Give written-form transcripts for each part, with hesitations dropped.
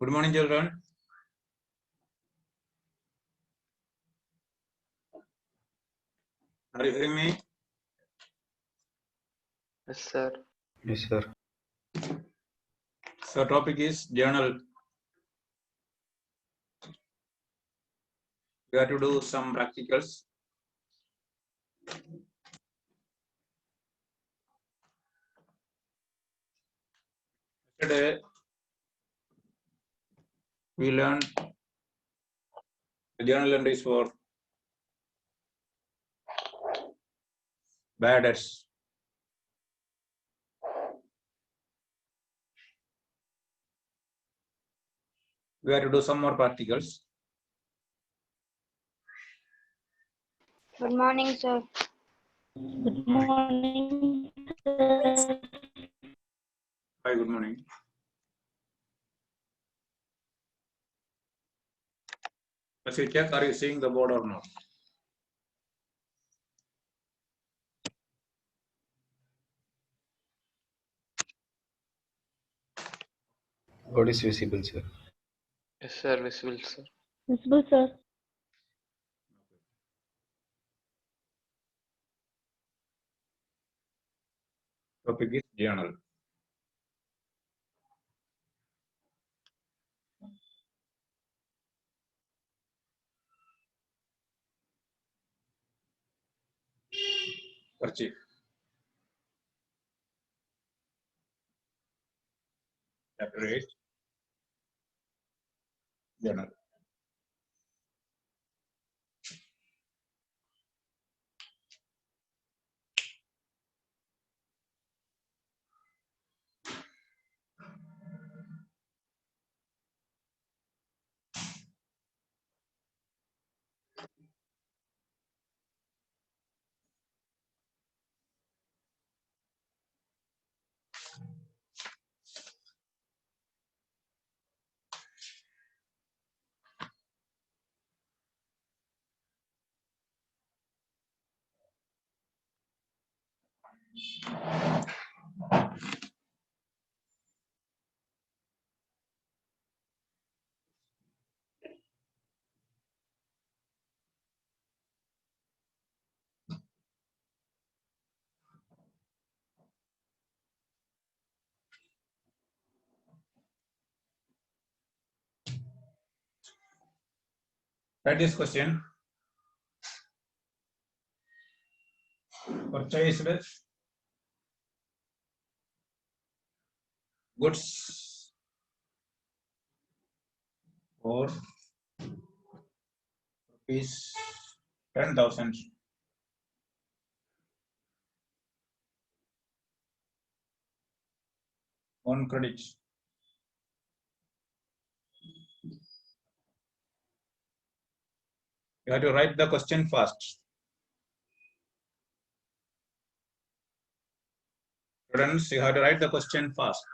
Good morning, children. Are you hearing me? Yes, sir. Yes, sir. So, topic is journal. We have to do some practicals. Yesterday, we learned the journal entries for bad debts. We have to do some more practicals. Good morning, sir. Good morning, sir. Hi, good morning. Let's see, check, are you seeing the board or not? What is visible, sir? Yes, sir. Visible, sir. Visible, sir. Topic is journal. Archie. Chapter 8. Journal. Write this question. Purchased goods for rupees 10,000 on credit. You have to write the question fast. Students, you have to write the question fast.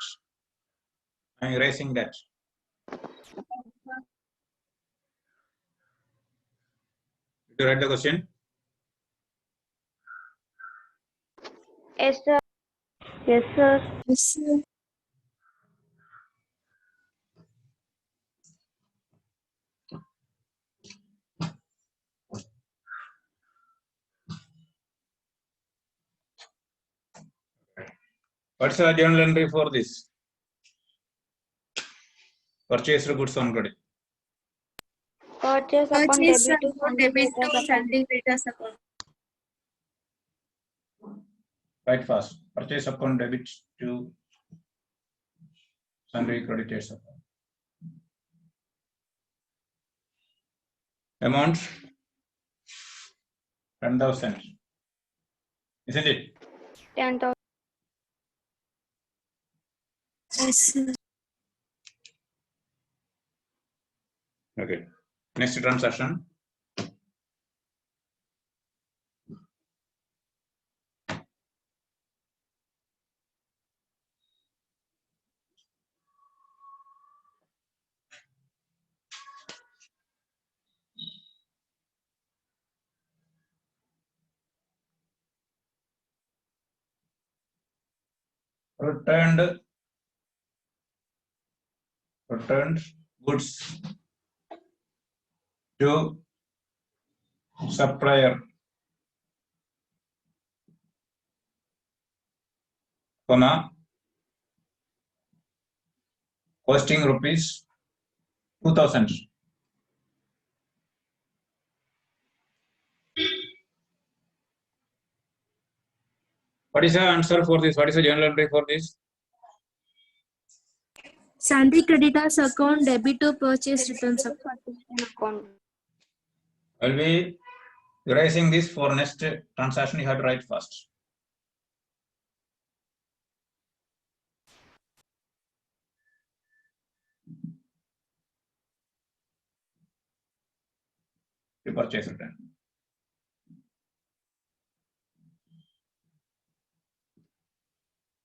I am erasing that. Did you write the question? Yes, sir. Yes, sir. Yes, sir. What's the journal entry for this? Purchased goods on credit. Purchase upon Purchase debit to upon Sunday debit creditors to account. Sunday creditors account. Write fast. Purchase upon debit to sundry creditors account. Amount 10,000. Isn't it? 10,000. Yes, sir. Okay. Next transaction. Returned returned goods to supplier comma costing rupees 2000. What is the answer for this? What is the journal entry for this? Sundry creditors account debit to purchase returns account. Account. I'll be erasing this for next transaction. You have to write first. The purchase return.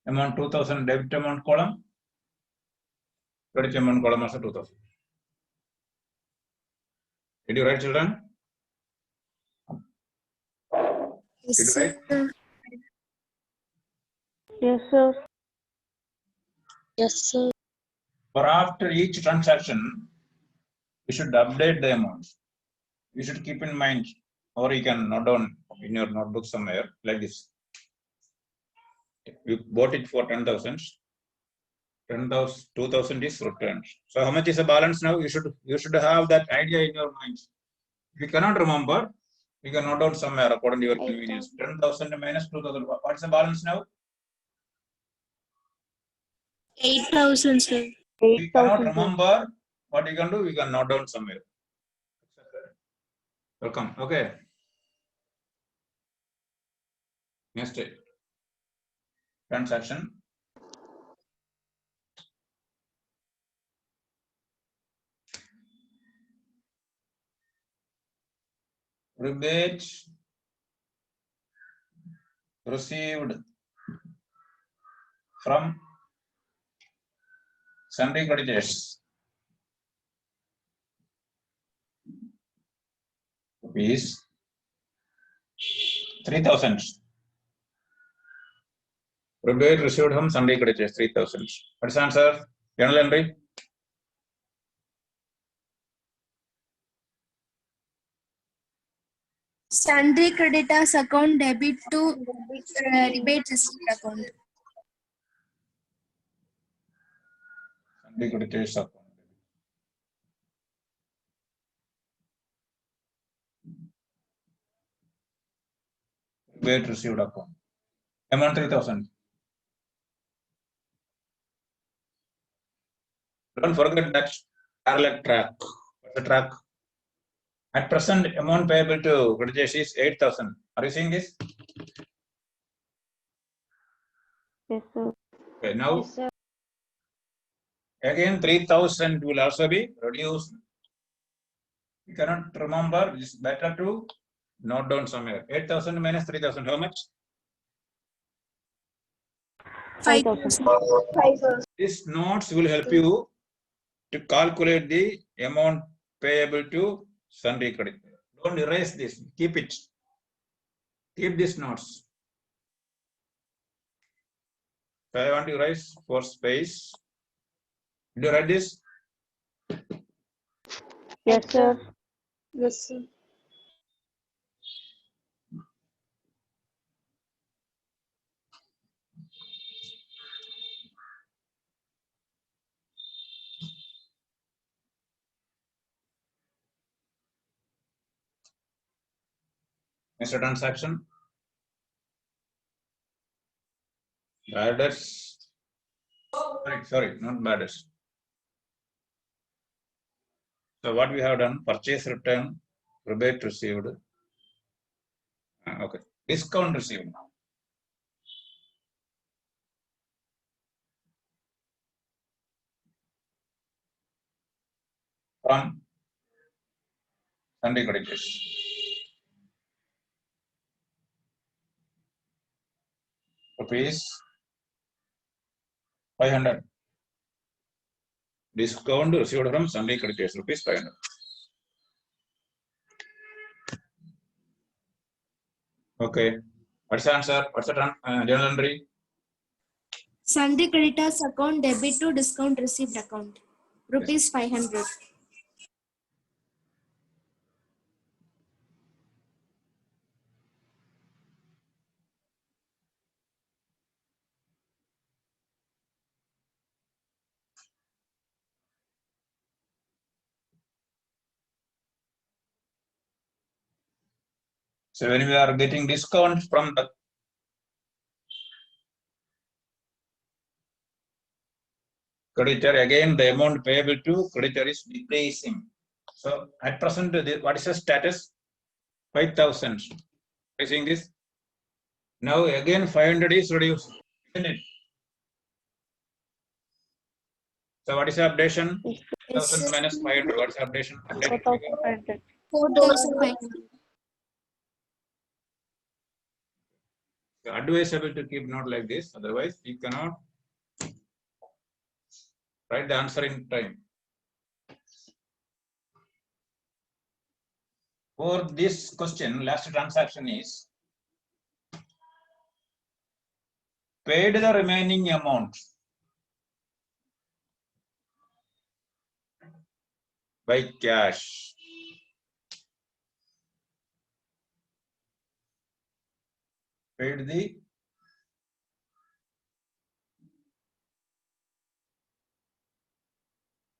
Amount 2000 debit amount column. Credit amount column also 2000. Did you write, children? Yes, Did you write? sir. Yes, sir. Yes, sir. For after each transaction, you should update the amount. You should keep in mind, or you can note down in your notebook somewhere like this. You bought it for 10,000. 10,000, 2,000 is returned. So how much is the balance now? You should have that idea in your mind. If you cannot remember, you can note down somewhere according to your convenience. 10,000 minus 2,000. What is the balance now? 8,000, sir. If you cannot 8,000. remember, what you can do, you can note down somewhere. Welcome. Okay. Next transaction. Rebate received from sundry creditors. Rupees 3,000. Rebate received from sundry creditors 3,000. What's the answer? Journal entry. Sundry creditors account debit to rebate receipt account. Sundry creditors account. Rebate received account. Amount 3,000. Don't forget that parallel track. What's the track? At present, amount payable to creditors is 8,000. Are you seeing this? Yes, sir. Okay, now Yes, sir. again 3,000 will also be reduced. You cannot remember. It's better to note down somewhere. 8,000 minus 3,000. How much? 5,000. These notes will help you to calculate the amount payable to sundry creditor. Don't erase this. Keep it. Keep these notes. So I want to erase for space. Did you write this? Yes, sir. Yes, sir. Next transaction. Bad debts. Sorry, not bad debts. So what we have done, purchase return, rebate received. Okay, discount received. From sundry creditors. Rupees 500. Discount received from sundry creditors, rupees 500. Okay, what's the answer? What's the journal entry? Sundry creditors account debit to discount received account. rupees 500. So when we are getting discount from the creditor, again the amount payable to creditor is decreasing. So at present, what is the status? 5,000. You seeing this? Now again 500 is reduced, isn't it? So what is the updation? Yes, 1,000 sir. minus 500. What is the updation? Updated figure? 4,500. 4,500. Advisable to keep note like this, otherwise you cannot write the answer in time. For this question, last transaction is paid the remaining amount by cash. Paid the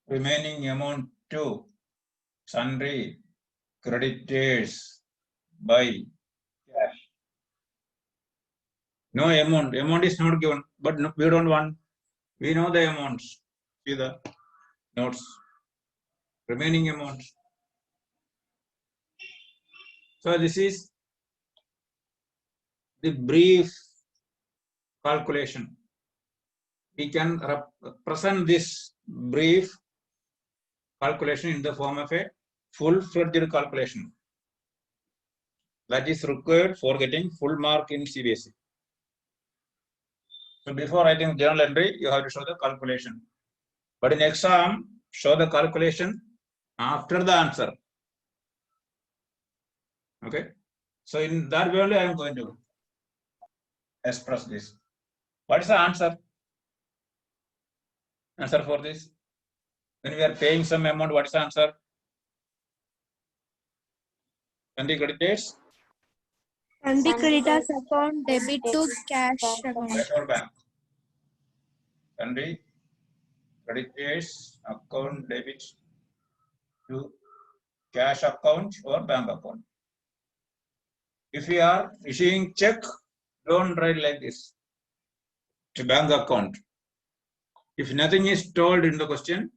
remaining amount to sundry creditors by cash. No amount. Amount is not given, but no, we don't want. We know the amounts. See the notes. Remaining amount. So this is the brief calculation. We can present this brief calculation in the form of a full-fledged calculation. That is required for getting full mark in CBSE. So before writing journal entry, you have to show the calculation. But in exam, show the calculation after the answer. Okay. So in that way only I am going to express this. What is the answer? Answer for this? When we are paying some amount, what is the answer? When the creditors? And the creditors account debit to cash account. Cash or bank? When the creditors account debit to cash account or bank account. If we are issuing check, don't write like this. To bank account. If nothing is told in the question,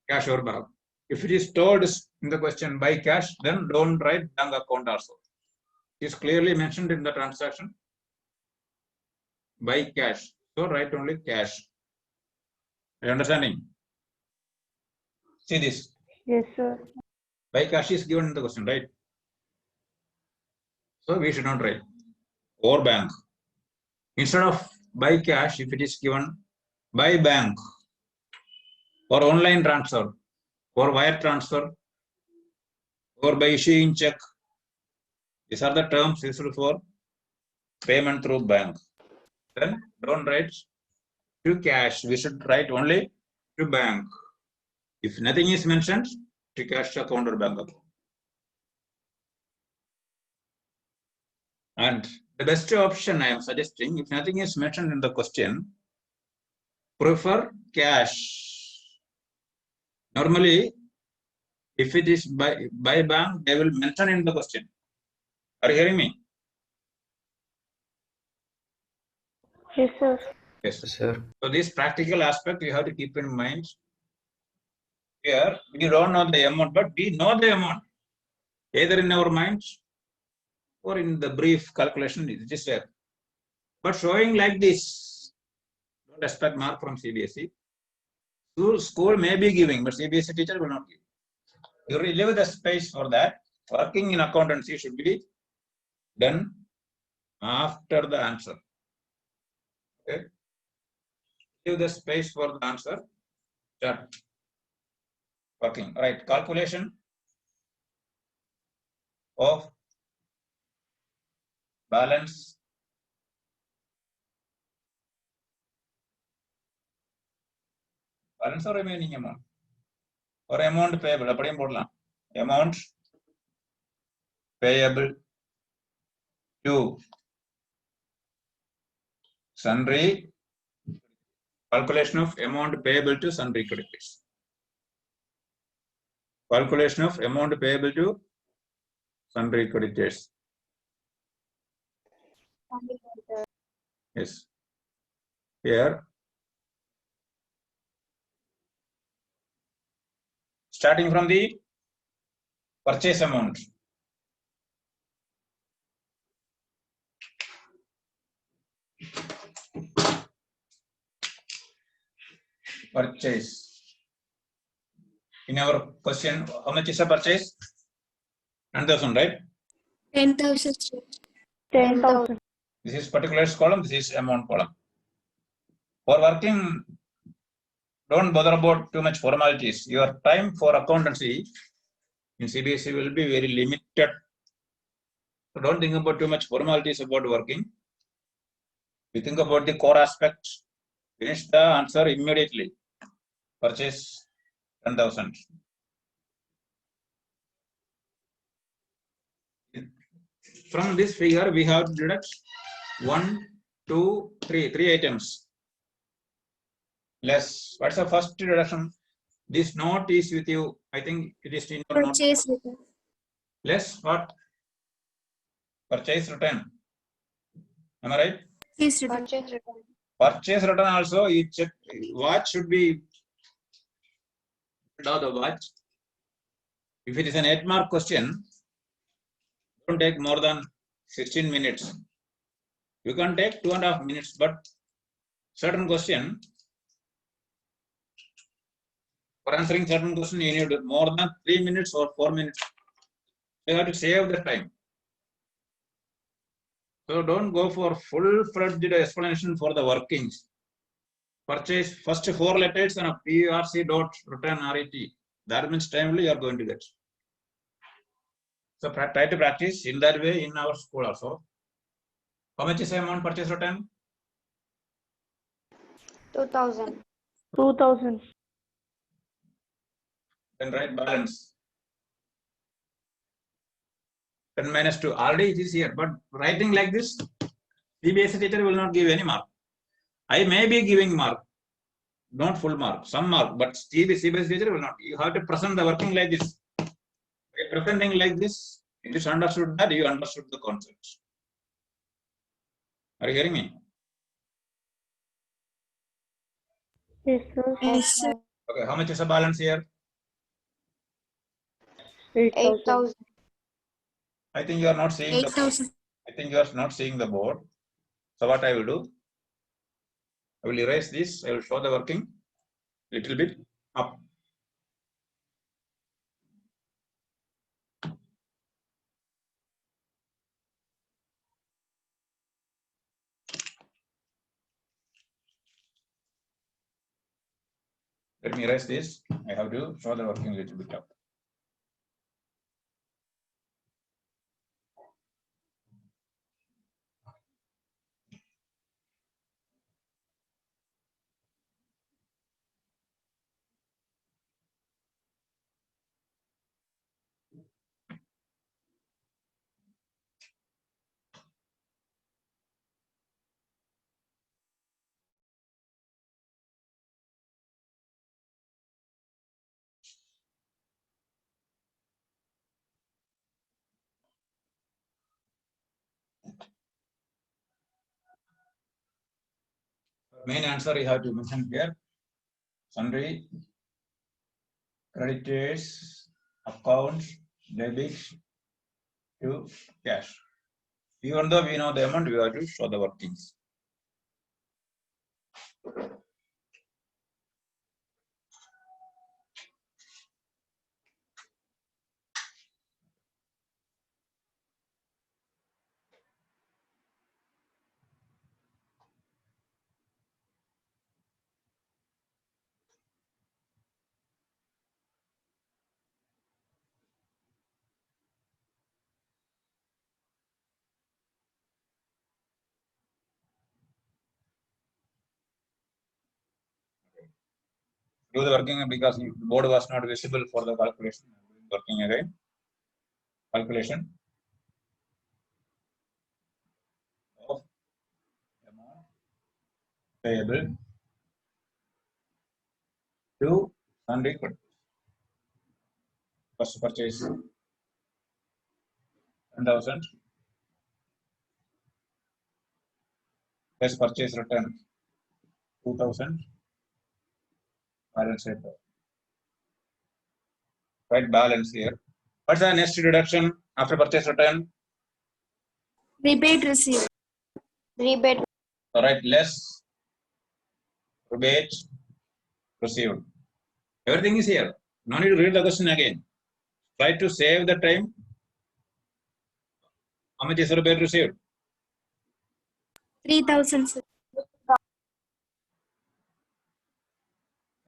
cash or bank. If it is told in the question by cash, then don't write bank account also. It is clearly mentioned in the transaction by cash. So write only cash. Are you understanding? See this. Yes, sir. By cash is given in the question, right? So we should not write or bank. Instead of by cash, if it is given by bank or online transfer or wire transfer or by issuing check, these are the terms used for payment through bank. Then don't write to cash. We should write only to bank. If nothing is mentioned, to cash account or bank account. And the best option I am suggesting, if nothing is mentioned in the question, prefer cash. Normally, if it is by bank, they will mention in the question. Are you hearing me? Yes, sir. Yes. Yes, sir. So this practical aspect you have to keep in mind. Here, we don't know the amount, but we know the amount, either in our minds or in the brief calculation it is there. But showing like this, don't expect mark from CBSE. School may be giving, but CBSE teacher will not give. You leave the space for that. Working in accountancy should be done after the answer. Okay. Leave the space for the answer. Start working. Right. Calculation of balance balance or remaining amount or amount payable அப்படியும் போடலாம். Amount payable to sundry, calculation of amount payable to sundry creditors. Calculation of amount payable to sundry creditors. Yes. Here, starting from the purchase amount. Purchase. In our question, how much is a purchase? 10,000, right? 10,000, sir. 10,000. This is particulars column, this is amount column. For working, don't bother about too much formalities. Your time for accountancy in CBSE will be very limited. So don't think about too much formalities about working. You think about the core aspects. Finish the answer immediately. Purchase 10,000. From this figure, we have to deduct 1, 2, 3, 3 items. Less. What's the first deduction? This note is with you. I think it is in your note. Purchase return. Less what? Purchase return. Am I right? Purchase return. Purchase return. Purchase return also, you check watch should be the watch. If it is an 8-mark question, don't take more than 16 minutes. You can take 2.5 minutes, but certain question, for answering certain question, you need more than 3 minutes or 4 minutes. You have to save the time. So don't go for full-fledged explanation for the workings. Purchase first 4 letters and a PRC dot return RET. That means timely you are going to get. So try to practice in that way in our school also. How much is the amount purchase return? 2,000. 2,000. Then write balance. 10 minus 2. Already it is here, but writing like this, CBSE teacher will not give any mark. I may be giving mark, not full mark, some mark, but CBSE teacher will not. You have to present the working like this. By presenting like this, it is understood that you understood the concepts. Are you hearing me? Yes, sir. Yes, sir. Okay, how much is the balance here? 8,000. 8,000. I think you are not seeing the board. 8,000. I think you are not seeing the board. So what I will do, I will erase this. I will show the working little bit up. Let me erase this. I have to show the working little bit up. Main answer you have to mention here. Sundry, creditors, accounts, debits to cash. Even though we know the amount, we have to show the workings. Do the working because the board was not visible for the calculation. Working again. Calculation of amount payable to sundry creditors. First purchase 10,000. First purchase return 2,000. Balance paper. Right, balance here. What's the next deduction after purchase return? Rebate received. Rebate. All right, less rebate received. Everything is here. No need to read the question again. Try to save the time. How much is rebate received? 3,000, sir.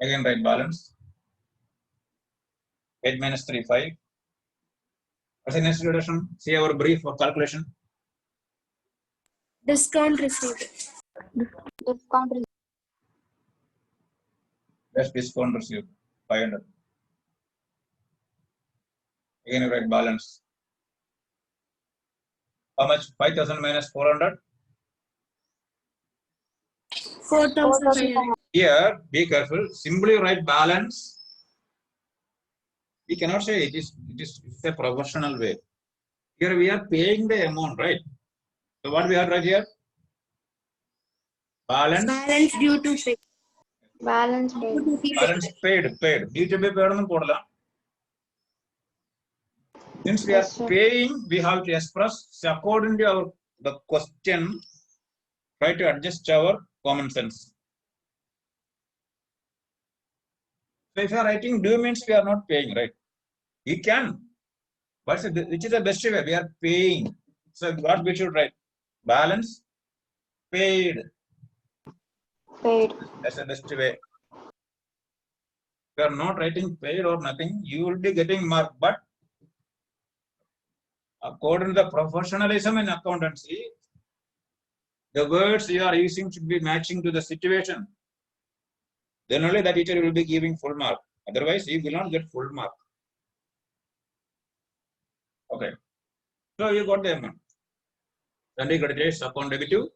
Again, write balance. 8 minus 3, 5. What's the next deduction? See our brief for calculation. Discount received. Discount. Less discount received. 500. Again, write balance. How much? 5,000 minus 400. 4,500. Here, be careful. Simply write balance. We cannot say it's a professional way. Here we are paying the amount, right? So what we have right here? Balance. Balance due to pay. Balance paid. Balance paid. Due to be paid on the Since we are Yes, sir. paying, we have to express according to the question. Try to adjust our common sense. So if you are writing due means we are not paying, right? You can. But which is the best way? We are paying. So what we should write? Balance paid. Paid. That's the best way. If you are not writing paid or nothing, you will be getting mark. But according to the professionalism in accountancy, the words you are using should be matching to the situation. Then only the teacher will be giving full mark. Otherwise, you will not get full mark. Okay. So you got the amount. Sundry creditors account debit to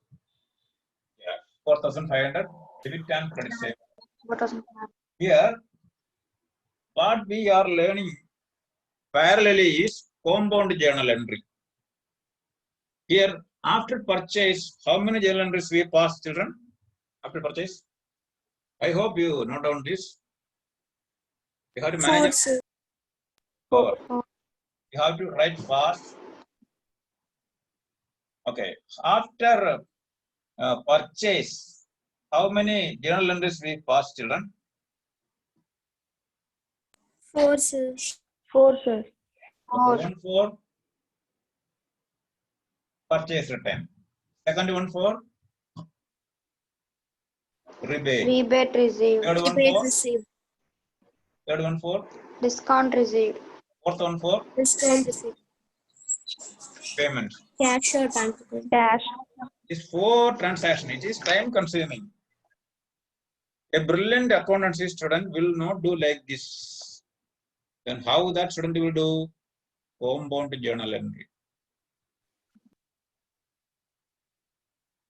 4,500 debit and credit side. 4,000. Here, what we are learning parallelly is compound journal entry. Here, after purchase, how many journal entries we pass, children? After purchase? I hope you note down this. You have to 4, manage sir. 4. You have to write fast. Okay. After purchase, how many journal entries we pass, children? 4, sir. 4, sir. One for purchase return. Second one for rebate. Rebate received. Third one Rebate for received. third one for Discount received. fourth one for Discount received. payment. Cash or bank account. Dash. This 4 transaction, it is time consuming. A brilliant accountancy student will not do like this. Then how that student will do? Compound journal entry.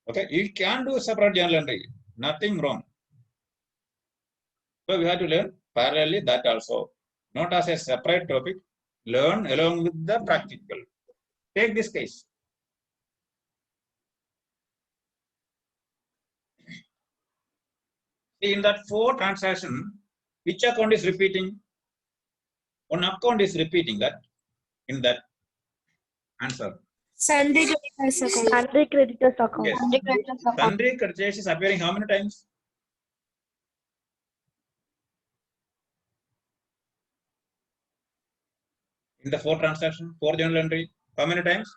Okay, you can do separate journal entry. Nothing wrong. So we have to learn parallelly that also. Not as a separate topic. Learn along with the practical. Take this case. In that 4 transaction, which account is repeating? One account is repeating that in that answer. Sundry creditors account. Sundry creditors account. Yes. Sundry creditors account. Sundry creditors is appearing how many times? In the 4 transaction, 4 journal entry, how many times?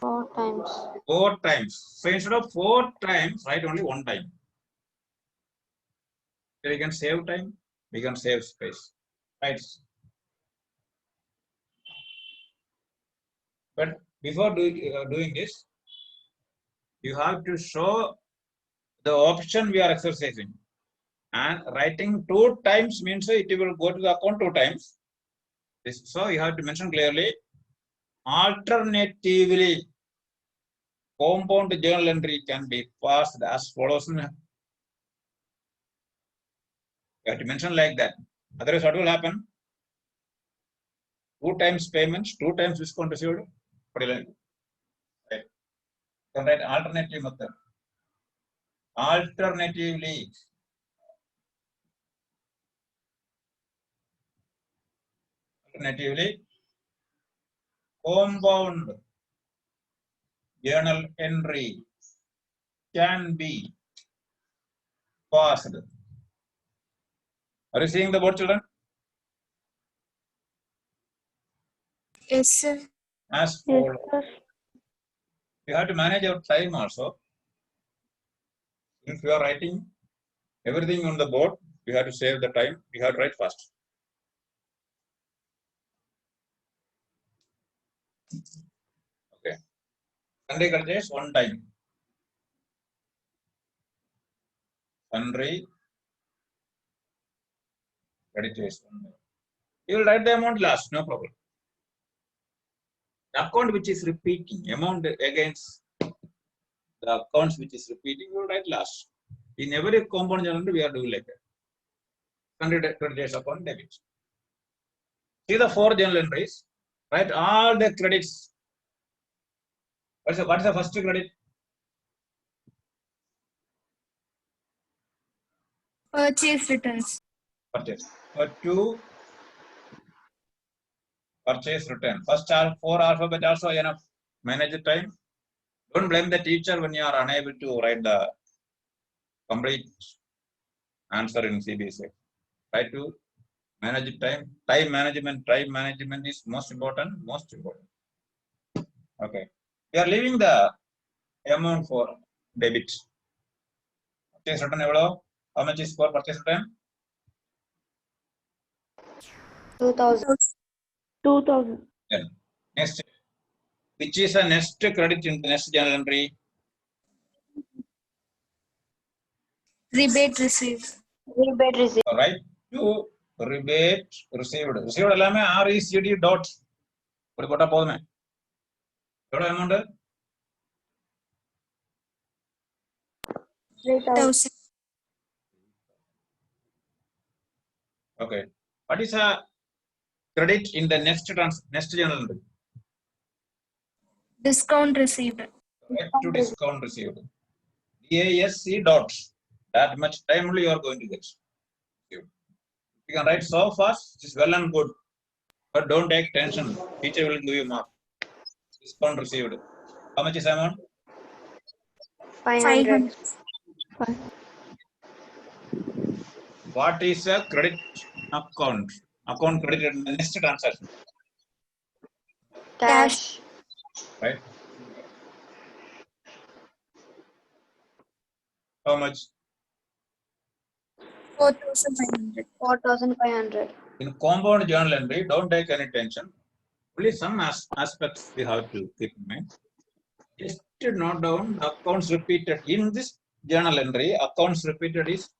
4 times. 4 times. So instead of 4 times, write only 1 time. So we can save time, we can save space. Right. But before doing this, you have to show the option we are exercising. And writing 2 times means it will go to the account 2 times. So you have to mention clearly. Alternatively, compound journal entry can be passed as follows. You have to mention like that. Otherwise, what will happen? 2 times payments, 2 times discount received. What will happen? Right. Can write alternative method. Alternatively, compound journal entry can be passed. Are you seeing the board, children? Yes, sir. As Yes, follows. sir. You have to manage your time also. If you are writing everything on the board, you have to save the time. You have to write fast. Okay. Sundry purchase 1 time. Sundry purchase 1 time. You will write the amount last, no problem. The account which is repeating, amount against the accounts which is repeating, you will write last. In every compound journal, we are doing like that. Sundry purchase account debit. See the 4 journal entries. Write all the credits. What is the first credit? Purchase returns. Purchase. 2 purchase return. First 4 alphabet also enough. Manage the time. Don't blame the teacher when you are unable to write the complete answer in CBSE. Try to manage the time. Time management is most important. Okay. We are leaving the amount for debit. Purchase return evallo? How much is for purchase return? 2000. 2000. Then next, which is a next credit in the next journal entry? Rebate received. Rebate received. All right. To rebate received. Received allame RECD dot. What about podme? What amount? 1000. Okay. What is a credit in the next journal entry? Discount received. Right, to discount received. DASC dot. That much time only you are going to get. You can write so fast, it is well and good. But don't take tension. Teacher will give you mark. Discount received. How much is amount? 500. What is a credit account? Account credited in the next transaction. Cash. Right? How much? 4,500. 4,500. In compound journal entry, don't take any tension. Only some aspects we have to keep in mind. Just to note down accounts repeated. In this journal entry, accounts repeated is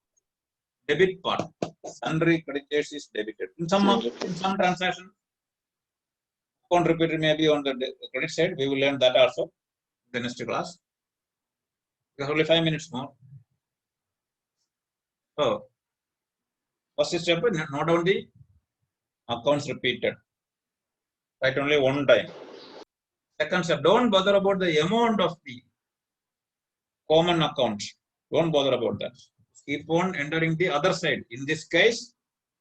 debit part. Sundry creditors is debited. In some transaction, account repeated may be on the credit side. We will learn that also in the next class. Because only 5 minutes more. So, first step, note down the accounts repeated. Write only 1 time. Second step, don't bother about the amount of the common account. Don't bother about that. Keep on entering the other side. In this case,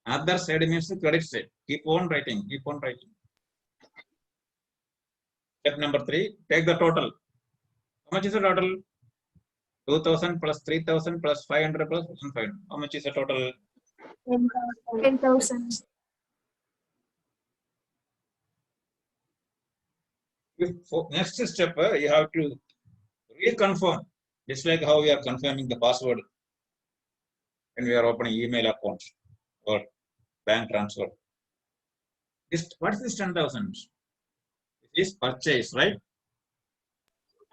other side means the credit side. Keep on writing. Step number 3, take the total. How much is the total? 2,000 plus 3,000 plus 500 plus 1,500. How much is the total? 10,000. Next step, you have to reconfirm. Just like how we are confirming the password when we are opening email account or bank transfer. What is this 10,000? It is purchase, right?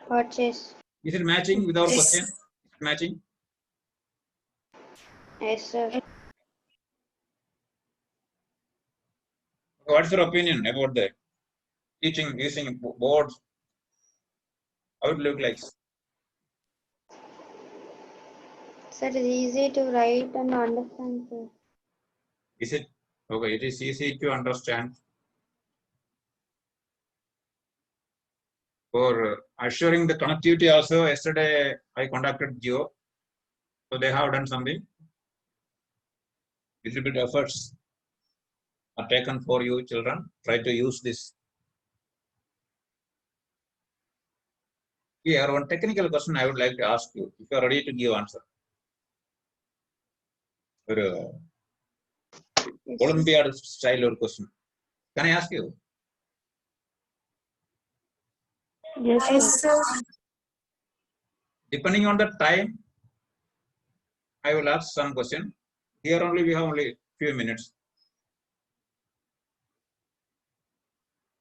Purchase. Is it matching with our Yes. question? Matching? Yes, sir. What's your opinion about the teaching using boards? How it look like? Sir, it is easy to write and understand, sir. Is it okay? It is easy to understand. For assuring the connectivity also, yesterday I contacted Geo. So they have done something. Little bit efforts are taken for you children. Try to use this. Here, one technical question I would like to ask you, if you are ready to give answer. Yes, sir. Olympiad style or question. Can I ask you? Yes, sir. Depending on the time, I will ask some question. Here only we have only few minutes.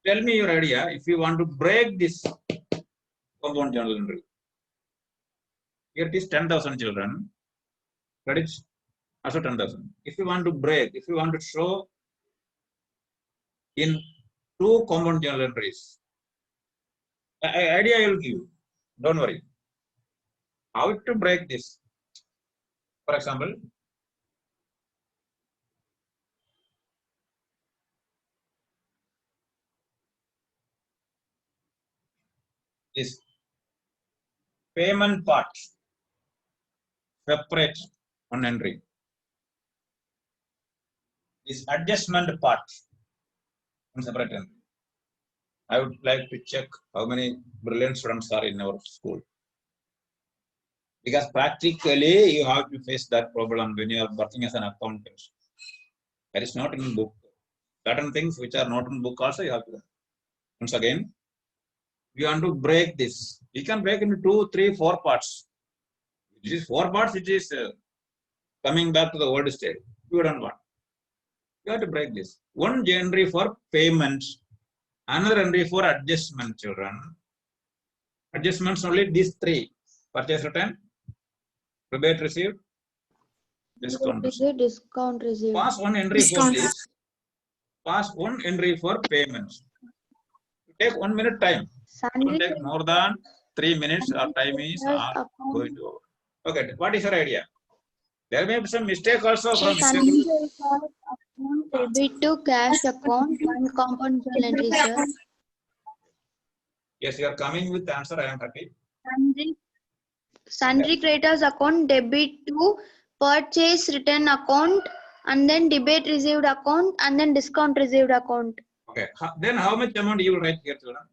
Tell me your idea if you want to break this compound journal entry. Here it is 10,000 children. Credits also 10,000. If you want to break, if you want to show in 2 compound journal entries, idea I will give you. Don't worry. How to break this? For example, this payment part separate one entry. This adjustment part one separate entry. I would like to check how many brilliant students are in our school. Because practically you have to face that problem when you are working as an accountant. That is not in book. Certain things which are not in book also you have to learn. Once again, we want to break this. We can break into 2, 3, 4 parts. It is 4 parts. It is coming back to the old state. You don't want. You have to break this. One entry for payment, another entry for adjustment, children. Adjustments only these 3: purchase return, rebate received, discount received. Discount received. Pass one entry for this. Pass one entry for payments. Take 1 minute time. It will Sundry take more than 3 minutes. Our time is going to over. Okay, what is your idea? There may be some mistake also from Sundry account debit to cash account and compound journal entry, sir. Yes, you are coming with the answer. I am happy. Sundry creditors account debit to purchase return account and then debit received account and then discount received account. Okay. Then how much amount you will write here, children?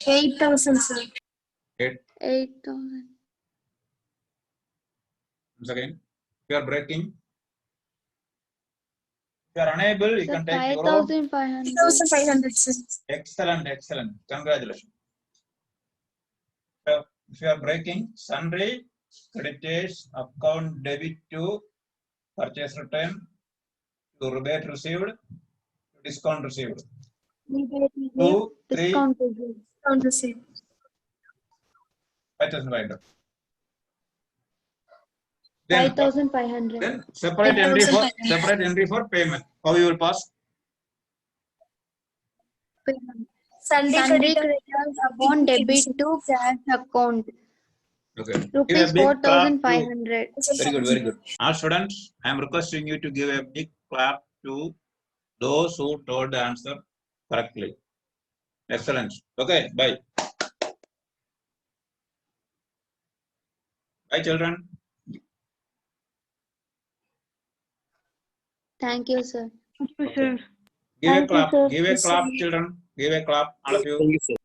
8,000, sir. 8,000. Once again, if you are breaking, if you are unable, you Sir, can take your own. 5,500. 5,500, sir. Excellent, excellent. Congratulations. So, if you are breaking, sundry creditors account debit to purchase return to rebate received to discount received. Rebate 2, 3, discount received. Discount received. 5,500. Then 5,500. Then separate entry for payment. How you will pass? Sundry creditors account debit to cash account. Okay. Give Rupees a big clap to- 4,500. Very good, very good. All students, I am requesting you to give a big clap to those who told the answer correctly. Excellent. Okay, bye. Bye, children. Thank you, sir. Thank you, sir. Give a Thank you, clap. sir. Give a clap, children. Give a clap, all of you. Thank you, sir.